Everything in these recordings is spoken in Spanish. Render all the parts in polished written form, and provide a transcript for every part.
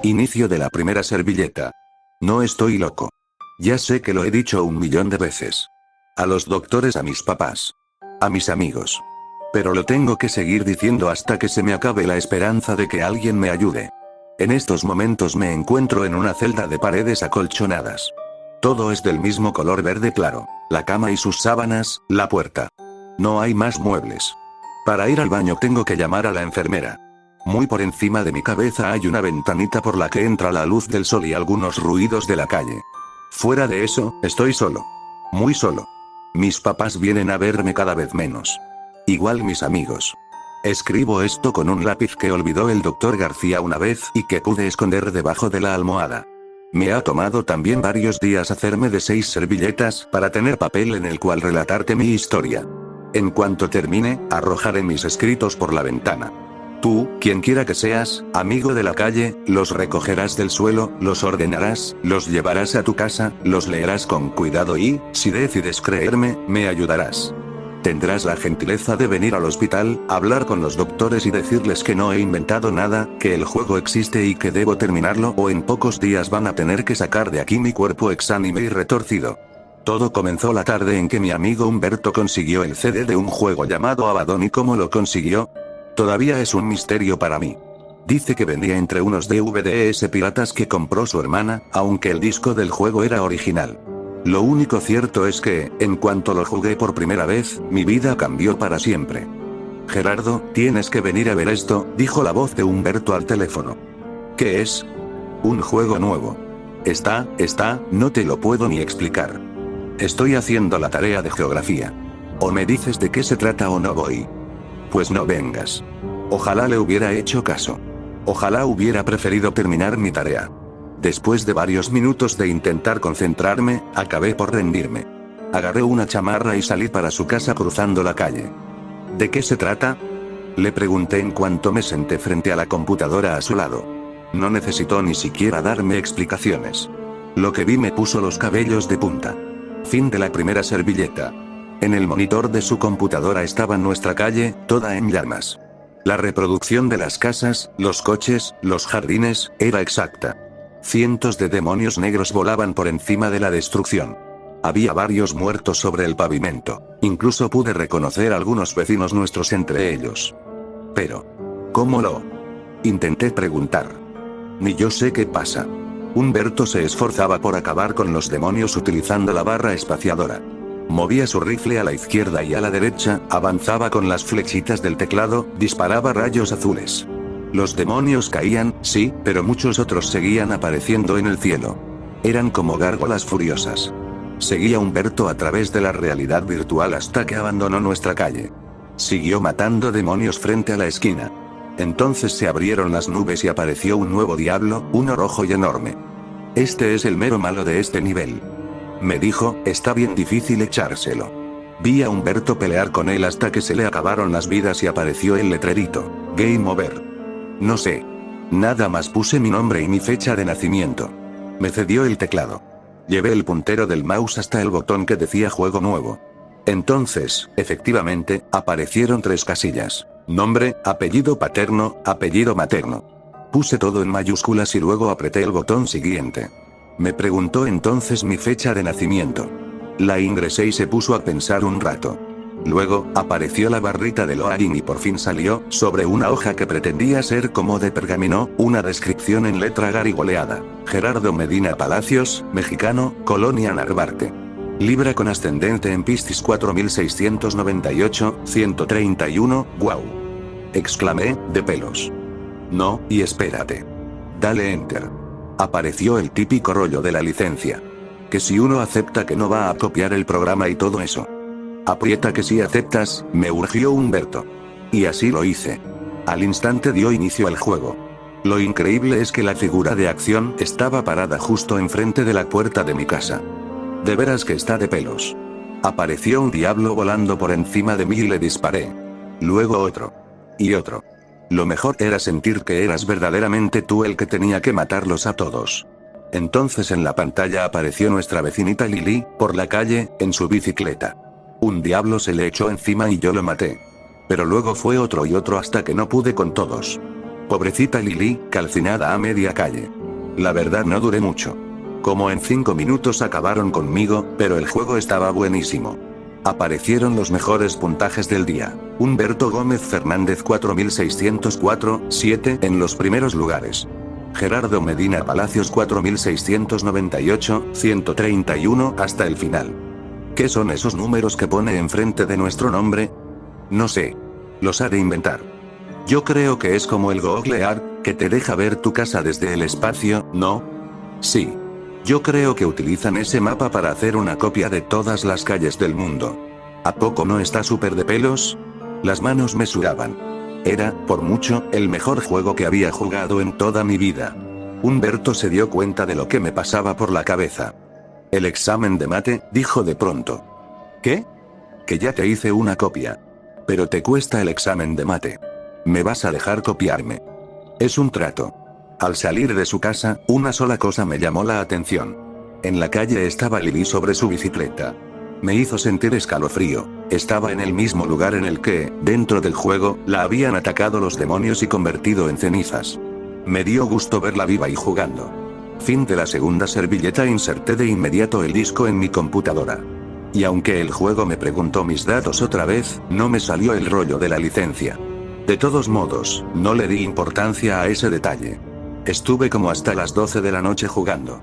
Inicio de la primera servilleta. No estoy loco. Ya sé que lo he dicho 1.000.000 de veces. A los doctores, a mis papás. A mis amigos. Pero lo tengo que seguir diciendo hasta que se me acabe la esperanza de que alguien me ayude. En estos momentos me encuentro en una celda de paredes acolchonadas. Todo es del mismo color verde claro. La cama y sus sábanas, la puerta. No hay más muebles. Para ir al baño tengo que llamar a la enfermera. Muy por encima de mi cabeza hay una ventanita por la que entra la luz del sol y algunos ruidos de la calle. Fuera de eso, estoy solo. Muy solo. Mis papás vienen a verme cada vez menos. Igual mis amigos. Escribo esto con un lápiz que olvidó el doctor García una vez y que pude esconder debajo de la almohada. Me ha tomado también varios días hacerme de 6 servilletas para tener papel en el cual relatarte mi historia. En cuanto termine, arrojaré mis escritos por la ventana. Tú, quien quiera que seas, amigo de la calle, los recogerás del suelo, los ordenarás, los llevarás a tu casa, los leerás con cuidado y, si decides creerme, me ayudarás. Tendrás la gentileza de venir al hospital, hablar con los doctores y decirles que no he inventado nada, que el juego existe y que debo terminarlo o en pocos días van a tener que sacar de aquí mi cuerpo exánime y retorcido. Todo comenzó la tarde en que mi amigo Humberto consiguió el CD de un juego llamado Abaddon. ¿Y cómo lo consiguió? Todavía es un misterio para mí. Dice que vendía entre unos DVDs piratas que compró su hermana, aunque el disco del juego era original. Lo único cierto es que, en cuanto lo jugué por primera vez, mi vida cambió para siempre. Gerardo, tienes que venir a ver esto, dijo la voz de Humberto al teléfono. ¿Qué es? Un juego nuevo. No te lo puedo ni explicar. Estoy haciendo la tarea de geografía. O me dices de qué se trata o no voy. Pues no vengas. Ojalá le hubiera hecho caso. Ojalá hubiera preferido terminar mi tarea. Después de varios minutos de intentar concentrarme, acabé por rendirme. Agarré una chamarra y salí para su casa cruzando la calle. ¿De qué se trata? Le pregunté en cuanto me senté frente a la computadora a su lado. No necesitó ni siquiera darme explicaciones. Lo que vi me puso los cabellos de punta. Fin de la primera servilleta. En el monitor de su computadora estaba nuestra calle, toda en llamas. La reproducción de las casas, los coches, los jardines, era exacta. Cientos de demonios negros volaban por encima de la destrucción. Había varios muertos sobre el pavimento. Incluso pude reconocer a algunos vecinos nuestros entre ellos. Pero, ¿cómo lo? Intenté preguntar. Ni yo sé qué pasa. Humberto se esforzaba por acabar con los demonios utilizando la barra espaciadora. Movía su rifle a la izquierda y a la derecha, avanzaba con las flechitas del teclado, disparaba rayos azules. Los demonios caían, sí, pero muchos otros seguían apareciendo en el cielo. Eran como gárgolas furiosas. Seguía Humberto a través de la realidad virtual hasta que abandonó nuestra calle. Siguió matando demonios frente a la esquina. Entonces se abrieron las nubes y apareció un nuevo diablo, uno rojo y enorme. Este es el mero malo de este nivel. Me dijo, está bien difícil echárselo. Vi a Humberto pelear con él hasta que se le acabaron las vidas y apareció el letrerito, Game Over. No sé. Nada más puse mi nombre y mi fecha de nacimiento. Me cedió el teclado. Llevé el puntero del mouse hasta el botón que decía juego nuevo. Entonces, efectivamente, aparecieron 3 casillas. Nombre, apellido paterno, apellido materno. Puse todo en mayúsculas y luego apreté el botón siguiente. Me preguntó entonces mi fecha de nacimiento. La ingresé y se puso a pensar un rato. Luego, apareció la barrita de loading y por fin salió, sobre una hoja que pretendía ser como de pergamino, una descripción en letra garigoleada. Gerardo Medina Palacios, mexicano, Colonia Narvarte. Libra con ascendente en Piscis 4698, 131, wow. Exclamé, de pelos. No, y espérate. Dale enter. Apareció el típico rollo de la licencia. Que si uno acepta que no va a copiar el programa y todo eso. Aprieta que si aceptas, me urgió Humberto. Y así lo hice. Al instante dio inicio al juego. Lo increíble es que la figura de acción estaba parada justo enfrente de la puerta de mi casa. De veras que está de pelos. Apareció un diablo volando por encima de mí y le disparé. Luego otro. Y otro. Lo mejor era sentir que eras verdaderamente tú el que tenía que matarlos a todos. Entonces en la pantalla apareció nuestra vecinita Lili, por la calle, en su bicicleta. Un diablo se le echó encima y yo lo maté. Pero luego fue otro y otro hasta que no pude con todos. Pobrecita Lily, calcinada a media calle. La verdad no duré mucho. Como en 5 minutos acabaron conmigo, pero el juego estaba buenísimo. Aparecieron los mejores puntajes del día. Humberto Gómez Fernández 4604, 7 en los primeros lugares. Gerardo Medina Palacios 4698, 131 hasta el final. ¿Qué son esos números que pone enfrente de nuestro nombre? No sé. Los ha de inventar. Yo creo que es como el Google Earth, que te deja ver tu casa desde el espacio, ¿no? Sí. Yo creo que utilizan ese mapa para hacer una copia de todas las calles del mundo. ¿A poco no está súper de pelos? Las manos me sudaban. Era, por mucho, el mejor juego que había jugado en toda mi vida. Humberto se dio cuenta de lo que me pasaba por la cabeza. El examen de mate, dijo de pronto. ¿Qué? Que ya te hice una copia. Pero te cuesta el examen de mate. ¿Me vas a dejar copiarme? Es un trato. Al salir de su casa, una sola cosa me llamó la atención. En la calle estaba Lily sobre su bicicleta. Me hizo sentir escalofrío. Estaba en el mismo lugar en el que, dentro del juego, la habían atacado los demonios y convertido en cenizas. Me dio gusto verla viva y jugando. Fin de la segunda servilleta. Inserté de inmediato el disco en mi computadora. Y aunque el juego me preguntó mis datos otra vez, no me salió el rollo de la licencia. De todos modos, no le di importancia a ese detalle. Estuve como hasta las 12 de la noche jugando.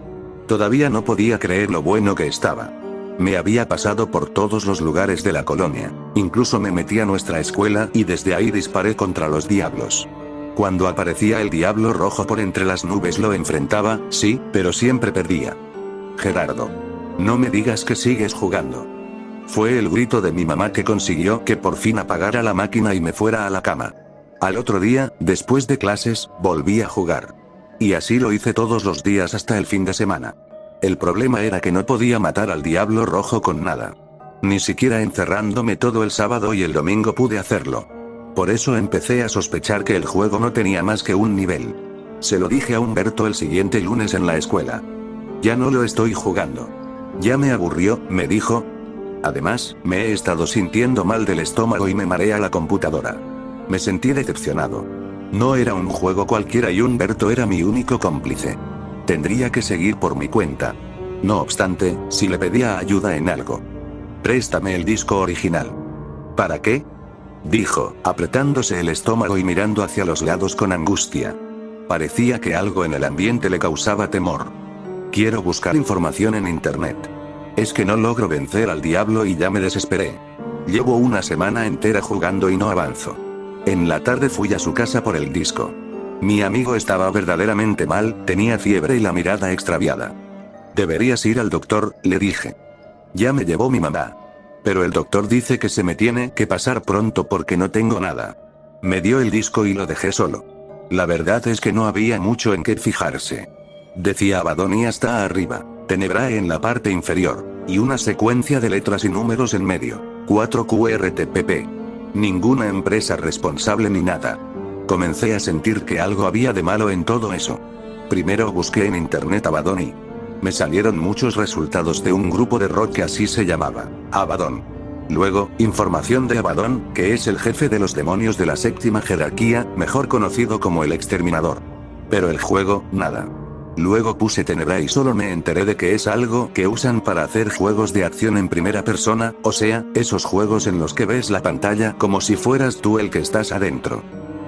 Todavía no podía creer lo bueno que estaba. Me había pasado por todos los lugares de la colonia. Incluso me metí a nuestra escuela y desde ahí disparé contra los diablos. Cuando aparecía el diablo rojo por entre las nubes lo enfrentaba, sí, pero siempre perdía. Gerardo. No me digas que sigues jugando. Fue el grito de mi mamá que consiguió que por fin apagara la máquina y me fuera a la cama. Al otro día, después de clases, volví a jugar. Y así lo hice todos los días hasta el fin de semana. El problema era que no podía matar al diablo rojo con nada. Ni siquiera encerrándome todo el sábado y el domingo pude hacerlo. Por eso empecé a sospechar que el juego no tenía más que un nivel. Se lo dije a Humberto el siguiente lunes en la escuela. Ya no lo estoy jugando. Ya me aburrió, me dijo. Además, me he estado sintiendo mal del estómago y me marea la computadora. Me sentí decepcionado. No era un juego cualquiera y Humberto era mi único cómplice. Tendría que seguir por mi cuenta. No obstante, si le pedía ayuda en algo. Préstame el disco original. ¿Para qué? Dijo, apretándose el estómago y mirando hacia los lados con angustia. Parecía que algo en el ambiente le causaba temor. Quiero buscar información en internet. Es que no logro vencer al diablo y ya me desesperé. Llevo una semana entera jugando y no avanzo. En la tarde fui a su casa por el disco. Mi amigo estaba verdaderamente mal, tenía fiebre y la mirada extraviada. Deberías ir al doctor, le dije. Ya me llevó mi mamá. Pero el doctor dice que se me tiene que pasar pronto porque no tengo nada. Me dio el disco y lo dejé solo. La verdad es que no había mucho en qué fijarse. Decía Abaddon hasta arriba, Tenebrae en la parte inferior, y una secuencia de letras y números en medio, 4 QRTPP. Ninguna empresa responsable ni nada. Comencé a sentir que algo había de malo en todo eso. Primero busqué en internet Abaddon. Me salieron muchos resultados de un grupo de rock que así se llamaba, Abaddon. Luego, información de Abaddon, que es el jefe de los demonios de la séptima jerarquía, mejor conocido como el Exterminador. Pero el juego, nada. Luego puse Tenebrae y solo me enteré de que es algo que usan para hacer juegos de acción en primera persona, o sea, esos juegos en los que ves la pantalla como si fueras tú el que estás adentro.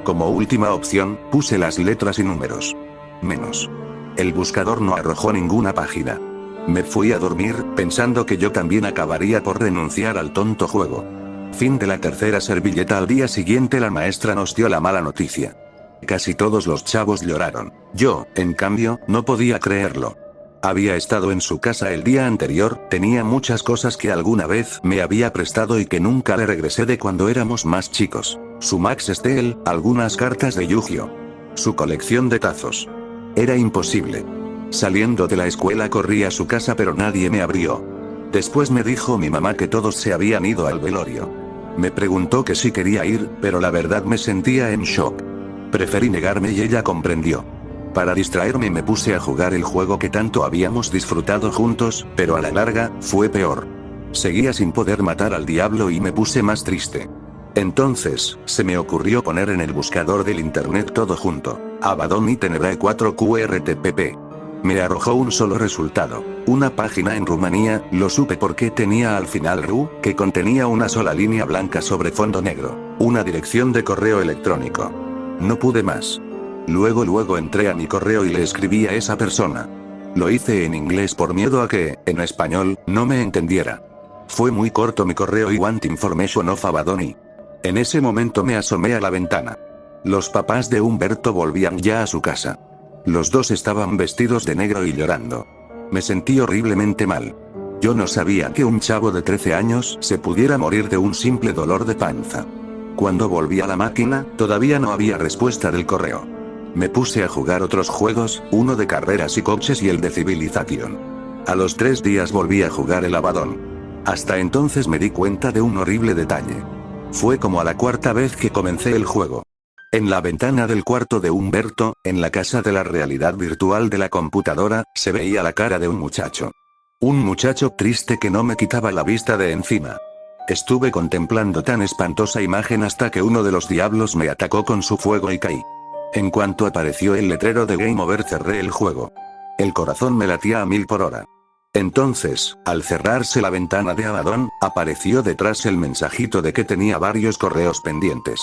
Como última opción, puse las letras y números. Menos. El buscador no arrojó ninguna página. Me fui a dormir, pensando que yo también acabaría por renunciar al tonto juego. Fin de la tercera servilleta. Al día siguiente la maestra nos dio la mala noticia. Casi todos los chavos lloraron. Yo, en cambio, no podía creerlo. Había estado en su casa el día anterior, tenía muchas cosas que alguna vez me había prestado y que nunca le regresé de cuando éramos más chicos. Su Max Steel, algunas cartas de Yu-Gi-Oh! Su colección de tazos. Era imposible. Saliendo de la escuela corrí a su casa pero nadie me abrió. Después me dijo mi mamá que todos se habían ido al velorio. Me preguntó que si quería ir, pero la verdad me sentía en shock. Preferí negarme y ella comprendió. Para distraerme me puse a jugar el juego que tanto habíamos disfrutado juntos, pero a la larga, fue peor. Seguía sin poder matar al diablo y me puse más triste. Entonces, se me ocurrió poner en el buscador del internet todo junto. Abaddon y Tenebrae 4 QRTPP. Me arrojó un solo resultado. Una página en Rumanía, lo supe porque tenía al final RU, que contenía una sola línea blanca sobre fondo negro. Una dirección de correo electrónico. No pude más. Luego entré a mi correo y le escribí a esa persona. Lo hice en inglés por miedo a que, en español, no me entendiera. Fue muy corto mi correo y want information of Abaddon. En ese momento me asomé a la ventana. Los papás de Humberto volvían ya a su casa. Los dos estaban vestidos de negro y llorando. Me sentí horriblemente mal. Yo no sabía que un chavo de 13 años se pudiera morir de un simple dolor de panza. Cuando volví a la máquina, todavía no había respuesta del correo. Me puse a jugar otros juegos, uno de carreras y coches y el de Civilization. A los 3 días volví a jugar el Abaddon. Hasta entonces me di cuenta de un horrible detalle. Fue como a la 4ª vez que comencé el juego. En la ventana del cuarto de Humberto, en la casa de la realidad virtual de la computadora, se veía la cara de un muchacho. Un muchacho triste que no me quitaba la vista de encima. Estuve contemplando tan espantosa imagen hasta que uno de los diablos me atacó con su fuego y caí. En cuanto apareció el letrero de Game Over cerré el juego. El corazón me latía a 1000 por hora. Entonces, al cerrarse la ventana de Abaddon, apareció detrás el mensajito de que tenía varios correos pendientes.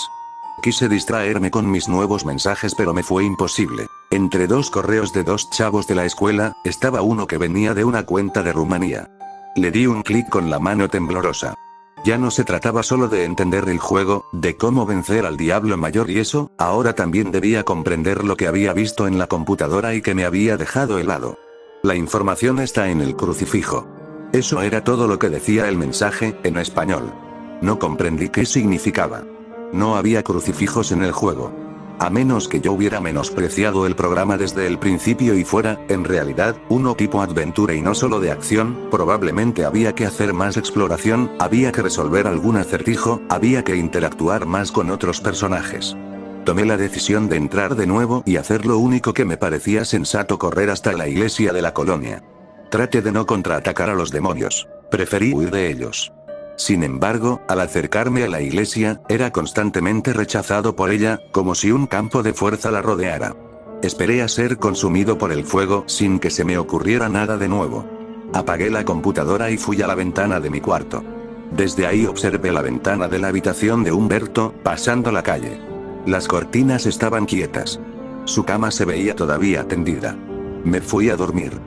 Quise distraerme con mis nuevos mensajes pero me fue imposible. Entre 2 correos de 2 chavos de la escuela, estaba uno que venía de una cuenta de Rumanía. Le di un clic con la mano temblorosa. Ya no se trataba solo de entender el juego, de cómo vencer al diablo mayor y eso, ahora también debía comprender lo que había visto en la computadora y que me había dejado helado. La información está en el crucifijo. Eso era todo lo que decía el mensaje, en español. No comprendí qué significaba. No había crucifijos en el juego. A menos que yo hubiera menospreciado el programa desde el principio y fuera, en realidad, uno tipo aventura y no solo de acción, probablemente había que hacer más exploración, había que resolver algún acertijo, había que interactuar más con otros personajes. Tomé la decisión de entrar de nuevo y hacer lo único que me parecía sensato: correr hasta la iglesia de la colonia. Traté de no contraatacar a los demonios. Preferí huir de ellos. Sin embargo, al acercarme a la iglesia, era constantemente rechazado por ella, como si un campo de fuerza la rodeara. Esperé a ser consumido por el fuego sin que se me ocurriera nada de nuevo. Apagué la computadora y fui a la ventana de mi cuarto. Desde ahí observé la ventana de la habitación de Humberto, pasando la calle. Las cortinas estaban quietas. Su cama se veía todavía tendida. Me fui a dormir.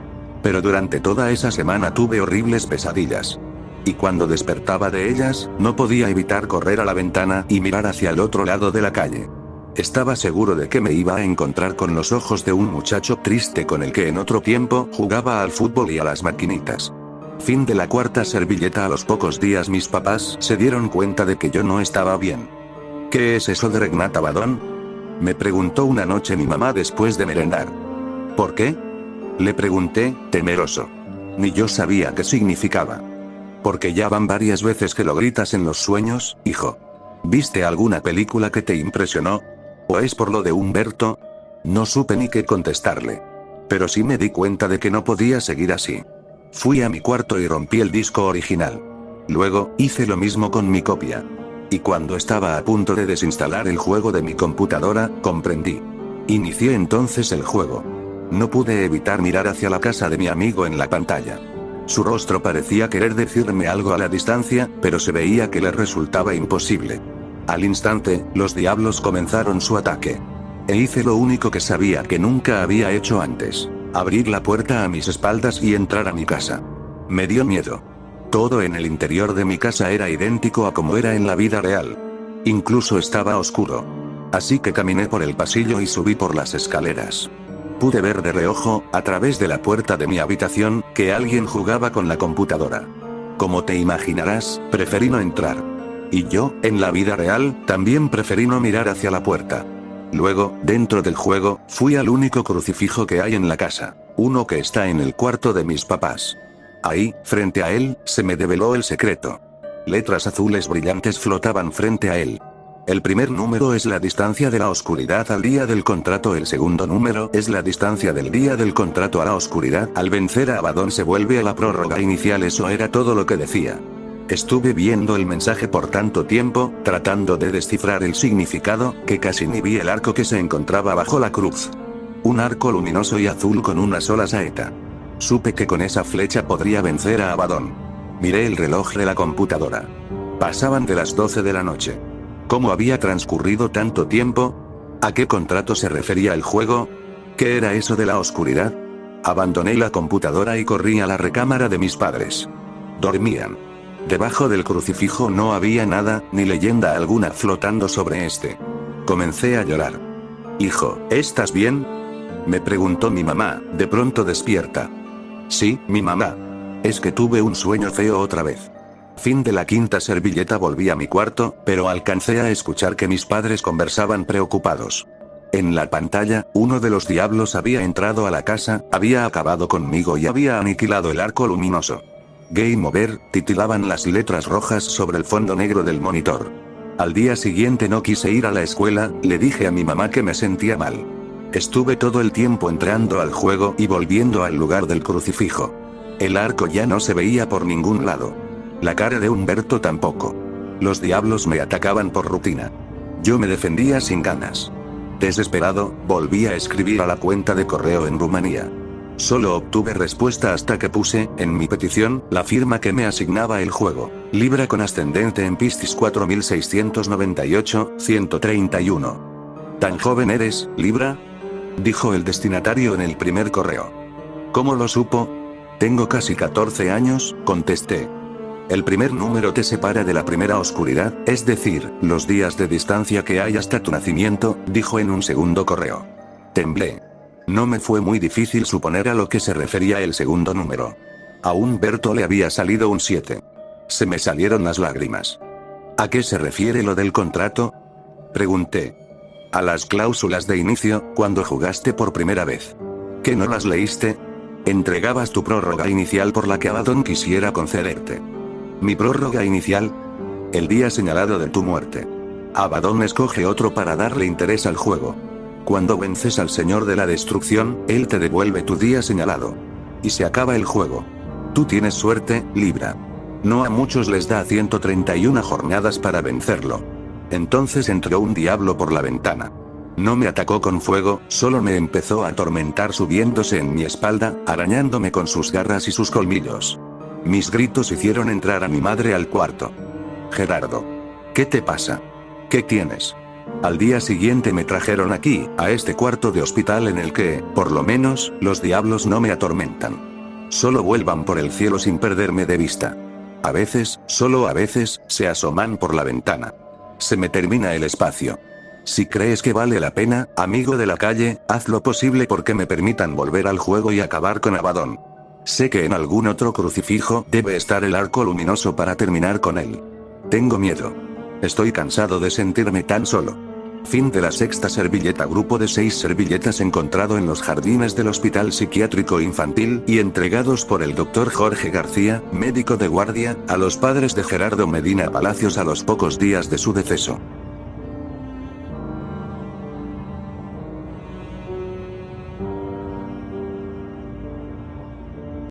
Pero durante toda esa semana tuve horribles pesadillas. Y cuando despertaba de ellas, no podía evitar correr a la ventana y mirar hacia el otro lado de la calle. Estaba seguro de que me iba a encontrar con los ojos de un muchacho triste con el que en otro tiempo jugaba al fútbol y a las maquinitas. Fin de la 4ª servilleta. A los pocos días mis papás se dieron cuenta de que yo no estaba bien. ¿Qué es eso de Regnat Abaddon?, me preguntó una noche mi mamá después de merendar. ¿Por qué?, le pregunté, temeroso. Ni yo sabía qué significaba. Porque ya van varias veces que lo gritas en los sueños, hijo. ¿Viste alguna película que te impresionó? ¿O es por lo de Humberto? No supe ni qué contestarle. Pero sí me di cuenta de que no podía seguir así. Fui a mi cuarto y rompí el disco original. Luego, hice lo mismo con mi copia. Y cuando estaba a punto de desinstalar el juego de mi computadora, comprendí. Inicié entonces el juego. No pude evitar mirar hacia la casa de mi amigo en la pantalla. Su rostro parecía querer decirme algo a la distancia, pero se veía que le resultaba imposible. Al instante, los diablos comenzaron su ataque. E hice lo único que sabía que nunca había hecho antes: abrir la puerta a mis espaldas y entrar a mi casa. Me dio miedo. Todo en el interior de mi casa era idéntico a como era en la vida real. Incluso estaba oscuro. Así que caminé por el pasillo y subí por las escaleras. Pude ver de reojo, a través de la puerta de mi habitación, que alguien jugaba con la computadora. Como te imaginarás, preferí no entrar. Y yo, en la vida real, también preferí no mirar hacia la puerta. Luego, dentro del juego, fui al único crucifijo que hay en la casa. Uno que está en el cuarto de mis papás. Ahí, frente a él, se me develó el secreto. Letras azules brillantes flotaban frente a él. El primer número es la distancia de la oscuridad al día del contrato. El segundo número es la distancia del día del contrato a la oscuridad. Al vencer a Abaddon se vuelve a la prórroga inicial. Eso era todo lo que decía. Estuve viendo el mensaje por tanto tiempo, tratando de descifrar el significado, que casi ni vi el arco que se encontraba bajo la cruz. Un arco luminoso y azul con una sola saeta. Supe que con esa flecha podría vencer a Abaddon. Miré el reloj de la computadora. Pasaban de las 12 de la noche. ¿Cómo había transcurrido tanto tiempo? ¿A qué contrato se refería el juego? ¿Qué era eso de la oscuridad? Abandoné la computadora y corrí a la recámara de mis padres. Dormían. Debajo del crucifijo no había nada, ni leyenda alguna flotando sobre este. Comencé a llorar. «Hijo, ¿estás bien?», me preguntó mi mamá, de pronto despierta. «Sí, mi mamá. Es que tuve un sueño feo otra vez». Fin de la quinta servilleta. Volví a mi cuarto, pero alcancé a escuchar que mis padres conversaban preocupados. En la pantalla, uno de los diablos había entrado a la casa, había acabado conmigo y había aniquilado el arco luminoso. Game over, titilaban las letras rojas sobre el fondo negro del monitor. Al día siguiente no quise ir a la escuela, le dije a mi mamá que me sentía mal. Estuve todo el tiempo entrando al juego y volviendo al lugar del crucifijo. El arco ya no se veía por ningún lado. La cara de Humberto tampoco. Los diablos me atacaban por rutina. Yo me defendía sin ganas. Desesperado, volví a escribir a la cuenta de correo en Rumanía. Solo obtuve respuesta hasta que puse, en mi petición, la firma que me asignaba el juego. Libra con ascendente en Piscis 4698-131. ¿Tan joven eres, Libra?, dijo el destinatario en el primer correo. ¿Cómo lo supo? Tengo casi 14 años, contesté. El primer número te separa de la primera oscuridad, es decir, los días de distancia que hay hasta tu nacimiento, dijo en un segundo correo. Temblé. No me fue muy difícil suponer a lo que se refería el segundo número. A Humberto le había salido un 7. Se me salieron las lágrimas. ¿A qué se refiere lo del contrato?, pregunté. A las cláusulas de inicio, cuando jugaste por primera vez. ¿Que no las leíste? Entregabas tu prórroga inicial por la que Abaddon quisiera concederte. ¿Mi prórroga inicial? El día señalado de tu muerte. Abaddon escoge otro para darle interés al juego. Cuando vences al Señor de la Destrucción, él te devuelve tu día señalado. Y se acaba el juego. Tú tienes suerte, Libra. No a muchos les da 131 jornadas para vencerlo. Entonces entró un diablo por la ventana. No me atacó con fuego, solo me empezó a atormentar subiéndose en mi espalda, arañándome con sus garras y sus colmillos. Mis gritos hicieron entrar a mi madre al cuarto. Gerardo. ¿Qué te pasa? ¿Qué tienes? Al día siguiente me trajeron aquí, a este cuarto de hospital en el que, por lo menos, los diablos no me atormentan. Solo vuelvan por el cielo sin perderme de vista. A veces, solo a veces, se asoman por la ventana. Se me termina el espacio. Si crees que vale la pena, amigo de la calle, haz lo posible porque me permitan volver al juego y acabar con Abaddon. Sé que en algún otro crucifijo debe estar el arco luminoso para terminar con él. Tengo miedo. Estoy cansado de sentirme tan solo. Fin de la sexta servilleta. Grupo de 6 servilletas encontrado en los jardines del Hospital Psiquiátrico Infantil y entregados por el Dr. Jorge García, médico de guardia, a los padres de Gerardo Medina Palacios a los pocos días de su deceso.